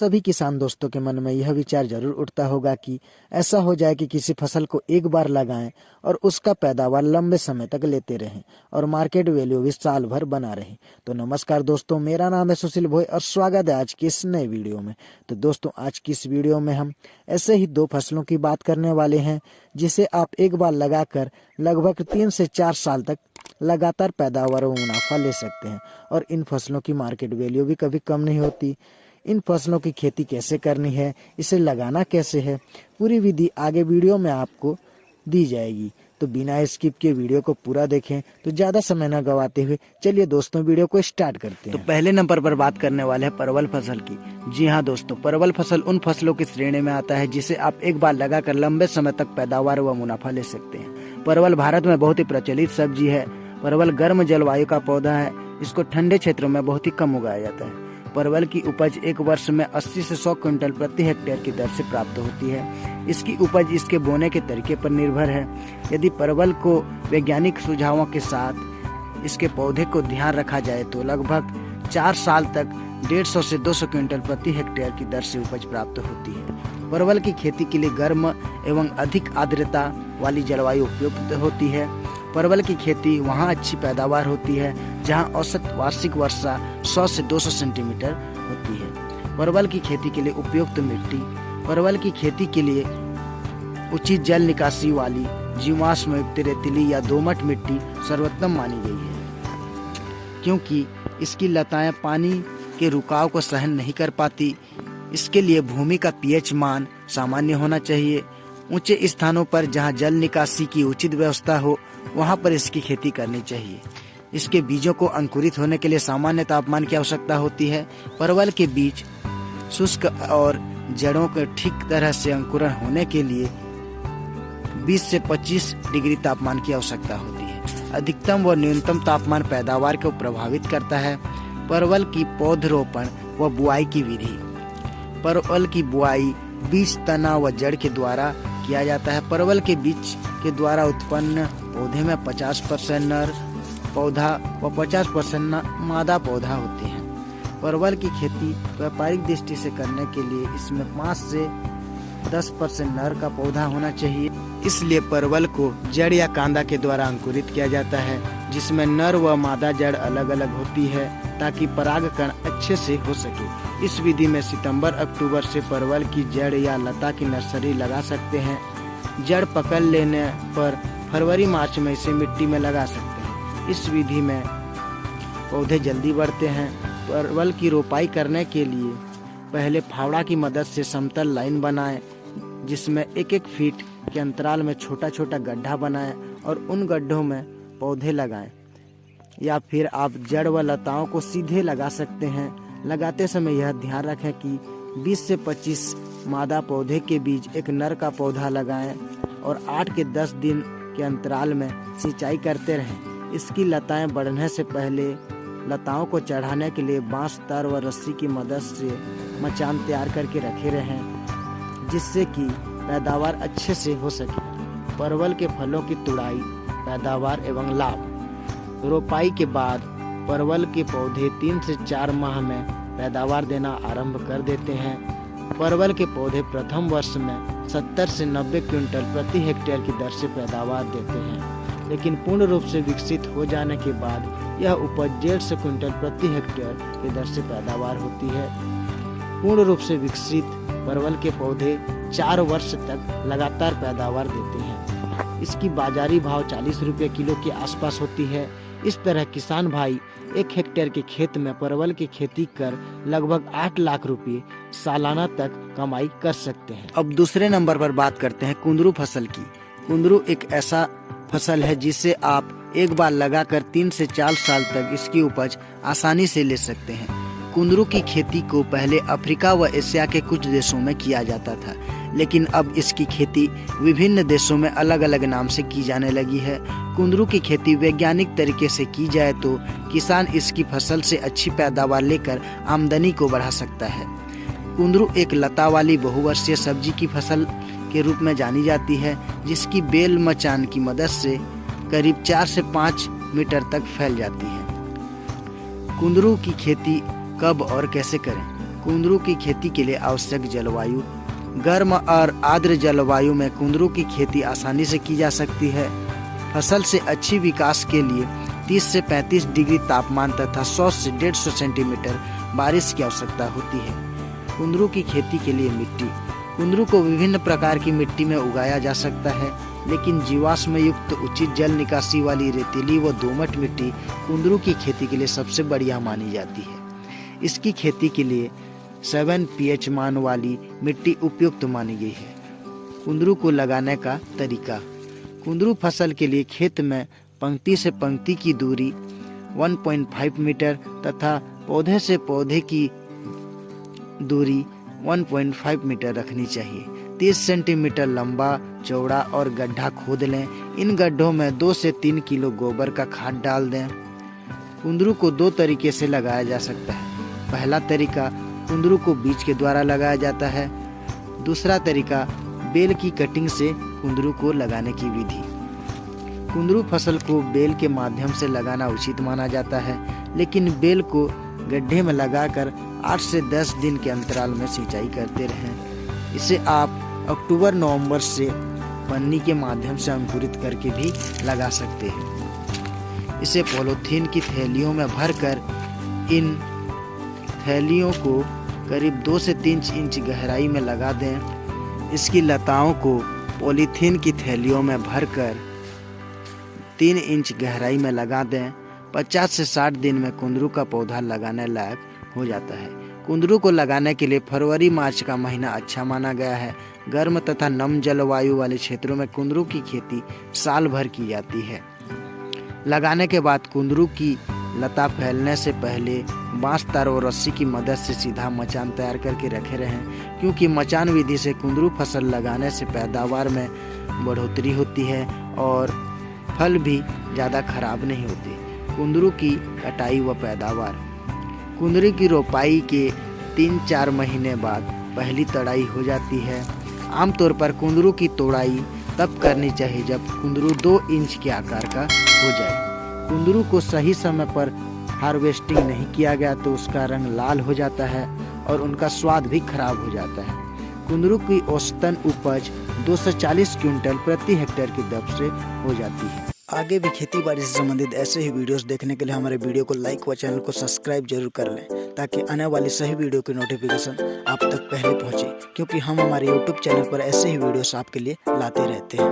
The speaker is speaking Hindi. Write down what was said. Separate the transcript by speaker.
Speaker 1: सभी किसान दोस्तों के मन में यह विचार जरूर उठता होगा कि ऐसा हो जाए कि किसी फसल को एक बार लगाएं और उसका पैदावार लंबे समय तक लेते रहें और मार्केट वैल्यू भी साल भर बना रहे। तो नमस्कार दोस्तों, मेरा नाम है सुशील भोई और स्वागत है आज की इस नए वीडियो में। तो दोस्तों, आज की इस वीडियो में हम ऐसे ही दो फसलों की बात करने वाले हैं जिसे आप एक बार लगाकर लगभग 3 से 4 साल तक लगातार पैदावार व मुनाफा ले सकते हैं और इन फसलों की मार्केट वैल्यू भी कभी कम नहीं होती। इन फसलों की खेती कैसे करनी है, इसे लगाना कैसे है, पूरी विधि आगे वीडियो में आपको दी जाएगी। तो बिना स्किप के वीडियो को पूरा देखें। तो ज्यादा समय न गवाते हुए चलिए दोस्तों वीडियो को स्टार्ट करते हैं। तो पहले नंबर पर बात करने वाले हैं परवल फसल की। जी हाँ दोस्तों, परवल फसल उन फसलों की श्रेणी में आता है जिसे आप एक बार लगाकर लंबे समय तक पैदावार व मुनाफा ले सकते हैं। परवल भारत में बहुत ही प्रचलित सब्जी है। परवल गर्म जलवायु का पौधा है। इसको ठंडे क्षेत्रों में बहुत ही कम उगाया जाता है। परवल की उपज एक वर्ष में 80 से 100 क्विंटल प्रति हेक्टेयर की दर से प्राप्त होती है। इसकी उपज इसके बोने के तरीके पर निर्भर है। यदि परवल को वैज्ञानिक सुझावों के साथ इसके पौधे को ध्यान रखा जाए तो लगभग 4 साल तक 150 से 200 क्विंटल प्रति हेक्टेयर की दर से उपज प्राप्त होती है। परवल की खेती के लिए गर्म एवं अधिक आर्द्रता वाली जलवायु उपयुक्त होती है। परवल की खेती वहाँ अच्छी पैदावार होती है जहाँ औसत वार्षिक वर्षा 100 से 200 सेंटीमीटर होती है। परवल की खेती के लिए उपयुक्त मिट्टी। परवल की खेती के लिए उचित जल निकासी वाली जीवाश्म युक्त रेतीली या दोमट मिट्टी सर्वोत्तम मानी गई है, क्योंकि इसकी लताएं पानी के रुकाव को सहन नहीं कर पाती। इसके लिए भूमि का पीएच मान सामान्य होना चाहिए। ऊंचे स्थानों पर जहां जल निकासी की उचित व्यवस्था हो वहां पर इसकी खेती करनी चाहिए। इसके बीजों को अंकुरित होने के लिए सामान्य तापमान की आवश्यकता होती है। परवल के बीज शुष्क और जड़ों के ठीक तरह से अंकुरण होने के लिए 20 से 25 डिग्री तापमान की आवश्यकता होती है। अधिकतम व न्यूनतम तापमान पैदावार को प्रभावित करता है। परवल की पौधरोपण व बुआई की विधि। परवल की बुआई बीज, तना व जड़ के द्वारा किया जाता है। परवल के बीज के द्वारा उत्पन्न पौधे में 50% नर पौधा व 50% मादा पौधा होते हैं। परवल की खेती व्यापारिक दृष्टि से करने के लिए इसमें 5 से 10% नर का पौधा होना चाहिए। इसलिए परवल को जड़ या कांदा के द्वारा अंकुरित किया जाता है, जिसमें नर व मादा जड़ अलग अलग होती है ताकि परागकण अच्छे से हो सके। इस विधि में सितंबर अक्टूबर से परवल की जड़ या लता की नर्सरी लगा सकते हैं। जड़ पकड़ लेने पर फरवरी मार्च में इसे मिट्टी में लगा सकते हैं। इस विधि में पौधे जल्दी बढ़ते हैं। परवल की रोपाई करने के लिए पहले फावड़ा की मदद से समतल लाइन बनाएं, जिसमें 1-1 फीट के अंतराल में छोटा छोटा गड्ढा बनाएं और उन गड्ढों में पौधे लगाएं। या फिर आप जड़ व लताओं को सीधे लगा सकते हैं। लगाते समय यह ध्यान रखें कि 20 से 25 मादा पौधे के बीच एक नर का पौधा लगाएं और 8 के 10 दिन के अंतराल में सिंचाई करते रहें। इसकी लताएं बढ़ने से पहले लताओं को चढ़ाने के लिए बांस, तार व रस्सी की मदद से मचान तैयार करके रखे रहें, जिससे कि पैदावार अच्छे से हो सके। परवल के फलों की तुड़ाई, पैदावार एवं लाभ। रोपाई के बाद परवल के पौधे 3 से 4 माह में पैदावार देना आरंभ कर देते हैं। परवल के पौधे प्रथम वर्ष में 70 से 90 क्विंटल प्रति हेक्टेयर की दर से पैदावार देते हैं, लेकिन पूर्ण रूप से विकसित हो जाने के बाद यह उपज 150 क्विंटल प्रति हेक्टेयर की दर से पैदावार होती है। पूर्ण रूप से विकसित परवल के पौधे 4 वर्ष तक लगातार पैदावार देते हैं। इसकी बाजारी भाव 40 रुपये किलो के आसपास होती है। इस तरह किसान भाई 1 हेक्टेयर के खेत में परवल की खेती कर लगभग 8 लाख रुपए सालाना तक कमाई कर सकते हैं। अब दूसरे नंबर पर बात करते हैं कुंदरू फसल की। कुंदरू एक ऐसा फसल है जिसे आप एक बार लगाकर 3 से 4 साल तक इसकी उपज आसानी से ले सकते हैं। कुंदरू की खेती को पहले अफ्रीका व एशिया के कुछ देशों में किया जाता था, लेकिन अब इसकी खेती विभिन्न देशों में अलग अलग नाम से की जाने लगी है। कुंदरू की खेती वैज्ञानिक तरीके से की जाए तो किसान इसकी फसल से अच्छी पैदावार लेकर आमदनी को बढ़ा सकता है। कुंदरू एक लता वाली बहुवर्षीय सब्जी की फसल के रूप में जानी जाती है, जिसकी बेल मचान की मदद से करीब 4 से 5 मीटर तक फैल जाती है। कुंदरू की खेती कब और कैसे करें? कुंदरू की खेती के लिए आवश्यक जलवायु। गर्म और आर्द्र जलवायु में कुंदरू की खेती आसानी से की जा सकती है। फसल से अच्छी विकास के लिए 30 से 35 डिग्री तापमान तथा 100 से 150 सेंटीमीटर बारिश की आवश्यकता होती है। कुंदरू की खेती के लिए मिट्टी। कुंदरू को विभिन्न प्रकार की मिट्टी में उगाया जा सकता है, लेकिन जीवाश्म युक्त उचित जल निकासी वाली रेतीली व दोमट मिट्टी कुंदरू की खेती के लिए सबसे बढ़िया मानी जाती है। इसकी खेती के लिए 7 pH मान वाली मिट्टी उपयुक्त मानी गई है। कुंदरू को लगाने का तरीका। कुंदरू फसल के लिए खेत में पंक्ति से पंक्ति की दूरी 1.5 मीटर तथा पौधे से पौधे की दूरी 1.5 मीटर रखनी चाहिए। 30 सेंटीमीटर लंबा चौड़ा और गड्ढा खोद लें। इन गड्ढों में 2 से 3 किलो गोबर का खाद डाल दें। कुंदरू को 2 तरीके से लगाया जा सकता है। पहला तरीका कुंदरू को बीज के द्वारा लगाया जाता है। दूसरा तरीका बेल की कटिंग से कुंदरू को लगाने की विधि। कुंदरू फसल को बेल के माध्यम से लगाना उचित माना जाता है, लेकिन बेल को गड्ढे में लगाकर 8 से 10 दिन के अंतराल में सिंचाई करते रहें। इसे आप अक्टूबर-नवंबर से पन्नी के माध्यम से अंकुरित करके भी लगा सकते हैं। इसे पॉलीथीन की थैलियों में भरकर इन थैलियों को करीब 2 से 3 इंच गहराई में लगा दें। इसकी लताओं को पॉलीथीन की थैलियों में भरकर 3 इंच गहराई में लगा दें। 50 से 60 दिन में कुंदरू का पौधा लगाने लायक हो जाता है। कुंदरू को लगाने के लिए फरवरी-मार्च का महीना अच्छा माना गया है। गर्म तथा नम जलवायु वाले क्षेत्रों में कुंदरू की खेती साल भर की जाती है। लगाने के बाद कुंदरू की लता फैलने से पहले बांस, तार और रस्सी की मदद से सीधा मचान तैयार करके रखे रहें, क्योंकि मचान विधि से कुंदरू फसल लगाने से पैदावार में बढ़ोतरी होती है और फल भी ज़्यादा खराब नहीं होते। कुंदरू की कटाई व पैदावार। कुंदरू की रोपाई के 3-4 महीने बाद पहली तड़ाई हो जाती है। आमतौर पर कुंदरू की तोड़ाई तब करनी चाहिए जब कुंदरू 2 इंच के आकार का हो जाए। कुंदरू को सही समय पर हार्वेस्टिंग नहीं किया गया तो उसका रंग लाल हो जाता है और उनका स्वाद भी खराब हो जाता है। कुंदरू की औसतन उपज 240 क्विंटल प्रति हेक्टेयर की दर से हो जाती है। आगे भी खेती बाड़ी से संबंधित ऐसे ही वीडियोस देखने के लिए हमारे वीडियो को लाइक व चैनल को सब्सक्राइब जरूर कर लें, ताकि आने वाली सही वीडियो की नोटिफिकेशन आप तक पहले पहुंचे, क्योंकि हम हमारे यूट्यूब चैनल पर ऐसे ही वीडियोस आपके लिए लाते रहते हैं।